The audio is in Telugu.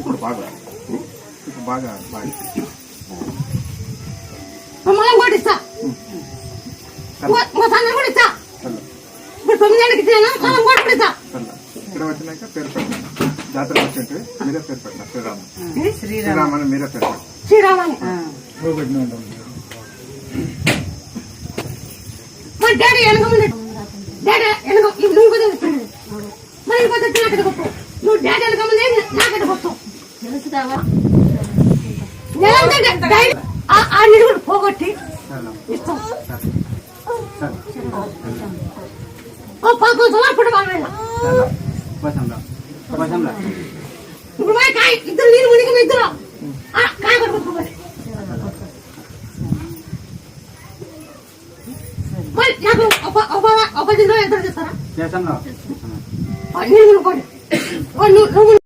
ఇప్పుడు బాగా మనం కూడా ఇస్తా కూడా ఇస్తా ఇప్పుడు 9 ఏళ్ళకి ఇచ్చాను మనం కూడా ఇస్తా. ఇక్కడ వచ్చినాక పేరు పెట్టండి. జాతర వచ్చింటే మీరే పేరు పెట్టిన శ్రీరామ్ అని మీరే పేరు పెట్టండి. శ్రీరామని మా డాడీ వెనక ముందు డాడీ వెనక నువ్వు కూడా మరి ఇంకొక నాకటి గొప్ప నువ్వు డాడీ వెనక ముందే నాకటి గొప్ప ఆ నిలుగుడు పోగొట్టి ఇస్తాం. ఓ 11 సంవత్సరాలు బాగా ఇప్పుడు కాయ ఇద్దరు నీరు మునిగి ఇద్దరు కాయ కొట్టుకోవాలి. నాకు ఒక దిలో ఎదురు చేస్తారా? నీళ్ళు కొనుక్కోండి.